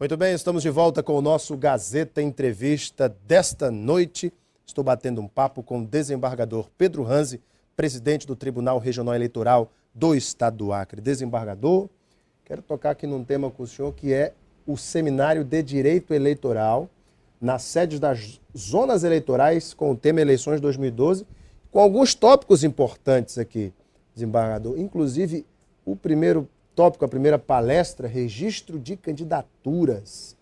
Muito bem, estamos de volta com o nosso Gazeta Entrevista desta noite. Estou batendo um papo com o desembargador Pedro Ranzi, presidente do Tribunal Regional Eleitoral do Estado do Acre. Desembargador, quero tocar aqui num tema com o senhor que é o Seminário de Direito Eleitoral nas sedes das zonas eleitorais com o tema Eleições 2012, com alguns tópicos importantes aqui, desembargador. Inclusive, o primeiro tópico, a primeira palestra, registro de candidaturas.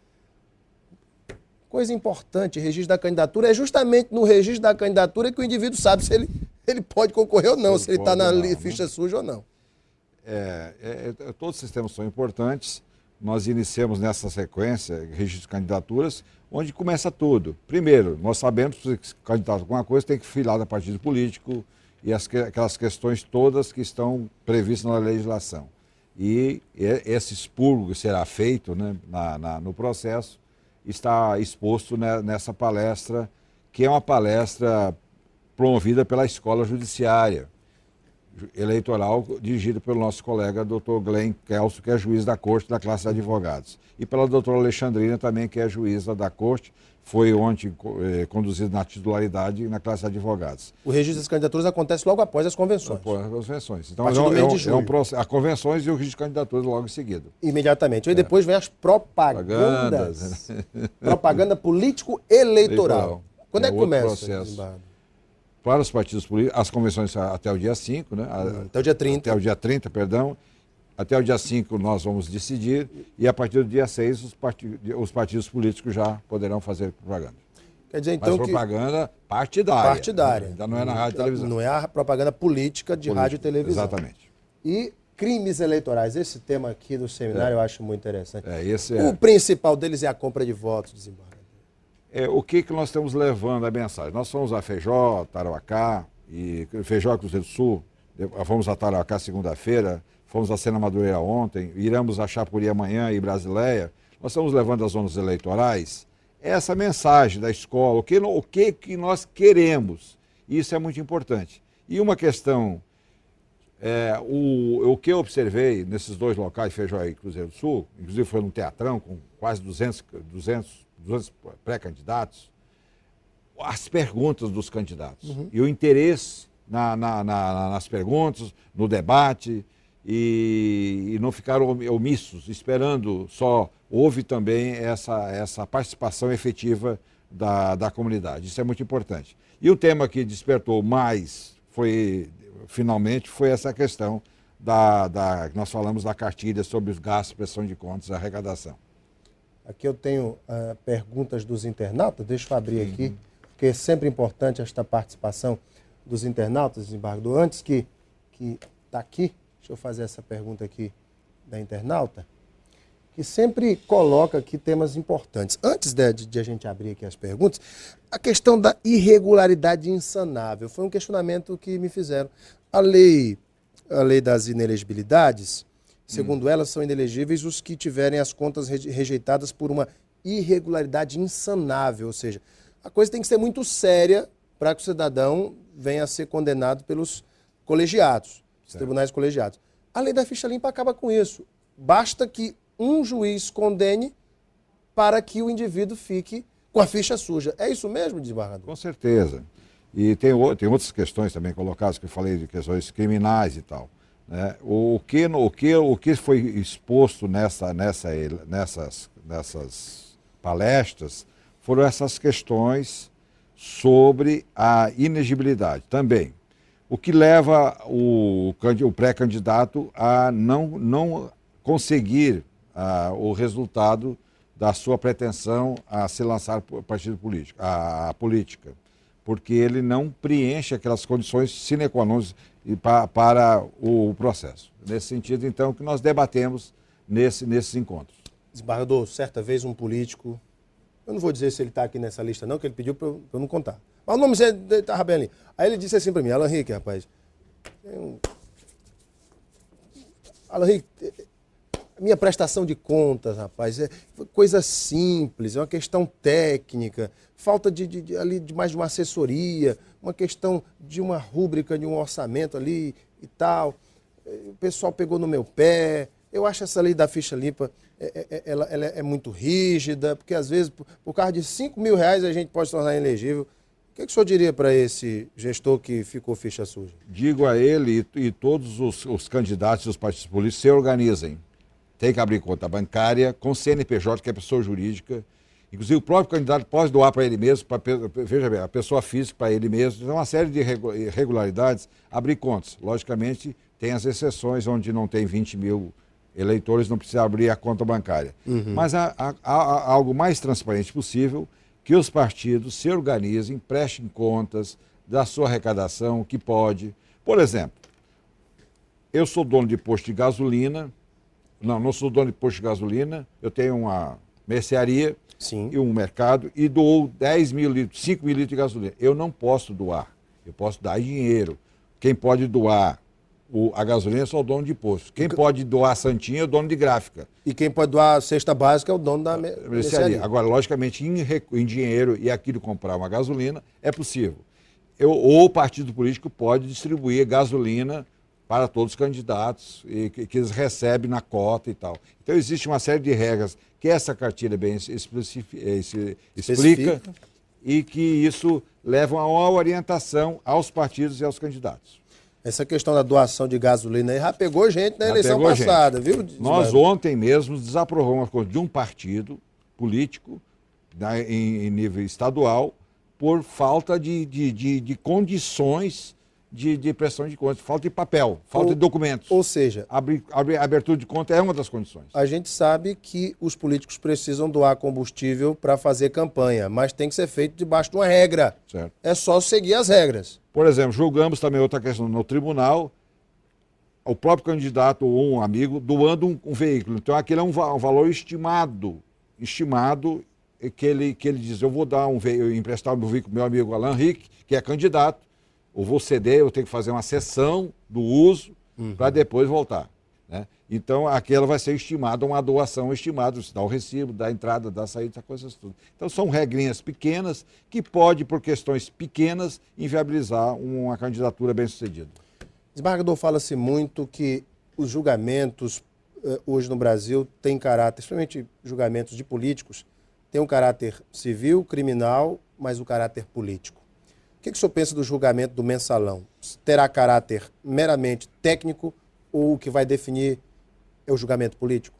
Coisa importante, registro da candidatura é justamente no registro da candidatura que o indivíduo sabe se ele pode concorrer ou não, se ele está na ficha suja ou não. Todos os sistemas são importantes. Nós iniciamos nessa sequência, registro de candidaturas, onde começa tudo. Primeiro, nós sabemos que se candidato a alguma coisa tem que filar a partido político e aquelas questões todas que estão previstas na legislação. E esse expurgo que será feito, né, no processo está exposto nessa palestra, que é uma palestra promovida pela Escola Judiciária Eleitoral, dirigida pelo nosso colega Dr. Glenn Kelso, que é juiz da Corte da classe de advogados, e pela doutora Alexandrina também, que é juíza da Corte, foi ontem conduzido na titularidade na classe de advogados. O registro das candidaturas acontece logo após as convenções. Após as convenções. Então, as convenções e o registro de candidaturas logo em seguida. Imediatamente. E depois vem as propagandas. Propaganda político-eleitoral. Quando é que começa? Para os partidos políticos, as convenções até o dia 5, né? Até o dia 30. Até o dia 30, perdão. Até o dia 5 nós vamos decidir e a partir do dia 6 os partidos políticos já poderão fazer propaganda. Quer dizer, então, mas propaganda partidária. Partidária. Ainda não é na rádio e televisão. Não é a propaganda política de rádio e televisão. Exatamente. E crimes eleitorais. Esse tema aqui do seminário eu acho muito interessante. O principal deles é a compra de votos, desembargador. O que nós estamos levando a mensagem? Nós fomos a Feijó, Tarauacá, Feijó e Cruzeiro do Sul, fomos a Tarauacá segunda-feira, fomos a Sena Madureira ontem, iremos a Chapuri amanhã e Brasileia. Nós estamos levando às zonas eleitorais essa mensagem da escola, o que nós queremos. Isso é muito importante. E uma questão, o que eu observei nesses dois locais, Feijó e Cruzeiro do Sul, inclusive foi num teatrão com quase 200 pré-candidatos, as perguntas dos candidatos e o interesse nas perguntas, no debate, e não ficaram omissos, esperando só. Houve também essa participação efetiva da comunidade. Isso é muito importante. E o tema que despertou mais, finalmente, foi essa questão que nós falamos da cartilha sobre os gastos, pressão de contas e arrecadação. Aqui eu tenho perguntas dos internautas, deixa eu abrir aqui, porque é sempre importante esta participação dos internautas, desembargador. Antes que está aqui, deixa eu fazer essa pergunta aqui da internauta, que sempre coloca aqui temas importantes. Antes de a gente abrir aqui as perguntas, a questão da irregularidade insanável. Foi um questionamento que me fizeram. A lei das inelegibilidades, segundo ela, são inelegíveis os que tiverem as contas rejeitadas por uma irregularidade insanável. Ou seja, a coisa tem que ser muito séria para que o cidadão venha a ser condenado pelos colegiados, os tribunais colegiados. A lei da ficha limpa acaba com isso. Basta que um juiz condene para que o indivíduo fique com a ficha suja. É isso mesmo, desembargador? Com certeza. E tem outras questões também colocadas, que eu falei de questões criminais e tal. Né? O que foi exposto nessas palestras foram essas questões sobre a inegibilidade também. O que leva o pré-candidato a não conseguir o resultado da sua pretensão a se lançar para o partido político, a política, porque ele não preenche aquelas condições sine qua non para o processo. Nesse sentido, então, que nós debatemos nesses encontros. Desembargador, certa vez um político, eu não vou dizer se ele está aqui nessa lista não, que ele pediu para eu não contar. Mas o nome dele estava bem ali. Aí ele disse assim para mim, Alan Henrique, rapaz, Alan Henrique, minha prestação de contas, rapaz, é coisa simples, é uma questão técnica, falta de mais de uma assessoria, uma questão de uma rúbrica, de um orçamento ali e tal. O pessoal pegou no meu pé. Eu acho essa lei da ficha limpa ela é muito rígida, porque às vezes, por causa de R$ 5.000, a gente pode se tornar inelegível. O que o senhor diria para esse gestor que ficou ficha suja? Digo a ele e todos os candidatos dos partidos políticos se organizem. Tem que abrir conta bancária com CNPJ, que é pessoa jurídica. Inclusive, o próprio candidato pode doar para ele mesmo, veja bem, a pessoa física para ele mesmo. Então, uma série de irregularidades, abrir contas. Logicamente, tem as exceções onde não tem 20 mil eleitores, não precisa abrir a conta bancária. Mas há algo mais transparente possível, que os partidos se organizem, prestem contas da sua arrecadação, que pode. Por exemplo, eu sou dono de posto de gasolina, não sou dono de posto de gasolina, eu tenho uma mercearia e um mercado e dou 10 mil litros, 5 mil litros de gasolina. Eu não posso doar, eu posso dar dinheiro. Quem pode doar a gasolina é só o dono de posto. Quem pode doar a santinha é o dono de gráfica. E quem pode doar a cesta básica é o dono da mercearia. Agora, logicamente, em dinheiro e aquilo comprar uma gasolina é possível. Ou o partido político pode distribuir gasolina para todos os candidatos e que eles recebem na cota e tal. Então, existe uma série de regras que essa cartilha bem explica e que isso leva a uma orientação aos partidos e aos candidatos. Essa questão da doação de gasolina aí já pegou gente na eleição passada, viu? Nós ontem mesmo desaprovamos uma coisa de um partido político em nível estadual por falta de condições de prestação de contas, falta de papel, falta de documentos. Ou seja, abertura de conta é uma das condições. A gente sabe que os políticos precisam doar combustível para fazer campanha, mas tem que ser feito debaixo de uma regra. Certo. É só seguir as regras. Por exemplo, julgamos também outra questão no tribunal, o próprio candidato ou um amigo doando um veículo. Então, aquele é um valor estimado que ele diz, eu vou dar emprestar o meu veículo pro meu amigo Alan Rick, que é candidato, eu vou ceder, eu tenho que fazer uma cessão do uso para depois voltar. Né? Então, aquela vai ser estimada, uma doação estimada, você dá o recibo, dá a entrada, dá a saída, essas coisas tudo. Então, são regrinhas pequenas que pode, por questões pequenas, inviabilizar uma candidatura bem-sucedida. Desembargador, fala-se muito que os julgamentos hoje no Brasil têm caráter, principalmente julgamentos de políticos, têm um caráter civil, criminal, mas o caráter político. O que o senhor pensa do julgamento do mensalão? Terá caráter meramente técnico ou o que vai definir é o julgamento político?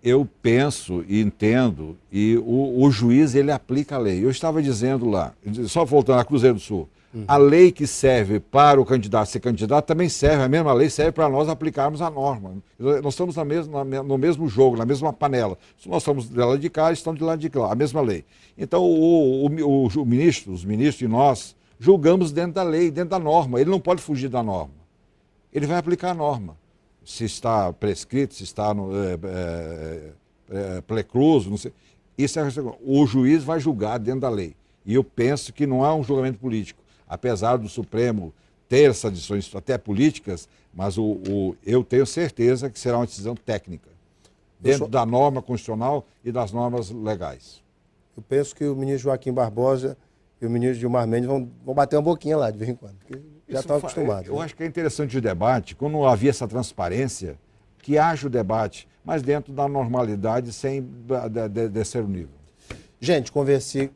Eu penso e entendo, e o juiz ele aplica a lei. Eu estava dizendo lá, só voltando a Cruzeiro do Sul, a lei que serve para o candidato ser candidato também serve, a mesma lei serve para nós aplicarmos a norma. Nós estamos no mesmo jogo, na mesma panela. Se nós estamos de lado de cá, eles estão de lado de lá, a mesma lei. Então os ministros e nós julgamos dentro da lei, dentro da norma. Ele não pode fugir da norma. Ele vai aplicar a norma. Se está prescrito, se está no precluso, não sei. Isso o juiz vai julgar dentro da lei. E eu penso que não há um julgamento político. Apesar do Supremo ter essas decisões até políticas, mas eu tenho certeza que será uma decisão técnica, dentro da norma constitucional e das normas legais. Eu penso que o ministro Joaquim Barbosa e o ministro Gilmar Mendes vão bater uma boquinha lá de vez em quando, porque já estão acostumados. Eu acho que é interessante o debate, quando havia essa transparência, que haja o debate, mas dentro da normalidade, sem descer o nível. Gente, conversei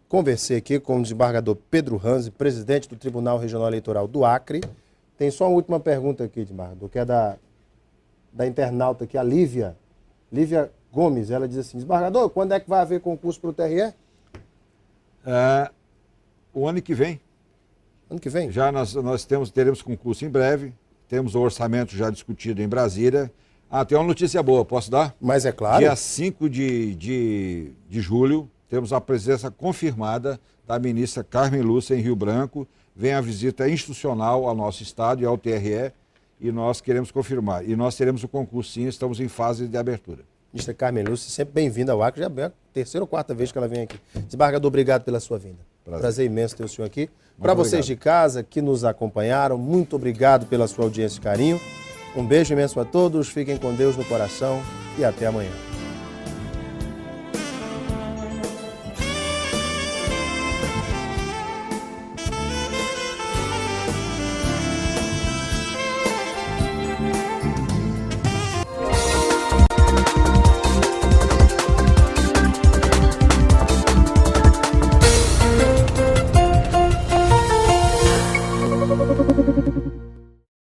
aqui com o desembargador Pedro Ranzi, presidente do Tribunal Regional Eleitoral do Acre. Tem só uma última pergunta aqui, desembargador, que é da internauta aqui, a Lívia Gomes. Ela diz assim, desembargador, quando é que vai haver concurso para o TRE? O ano que vem. Ano que vem? Já nós teremos concurso em breve, temos o orçamento já discutido em Brasília. Tem uma notícia boa, posso dar? Mas é claro. Dia 5 de julho, temos a presença confirmada da ministra Carmen Lúcia em Rio Branco. Vem a visita institucional ao nosso estado e ao TRE e nós queremos confirmar. E nós teremos o concurso sim, estamos em fase de abertura. Ministra Carmen Lúcia, sempre bem-vinda ao Acre, já é a terceira ou quarta vez que ela vem aqui. Desembargador, obrigado pela sua vinda. Prazer imenso ter o senhor aqui. Para vocês de casa que nos acompanharam, muito obrigado pela sua audiência e carinho. Um beijo imenso a todos, fiquem com Deus no coração e até amanhã.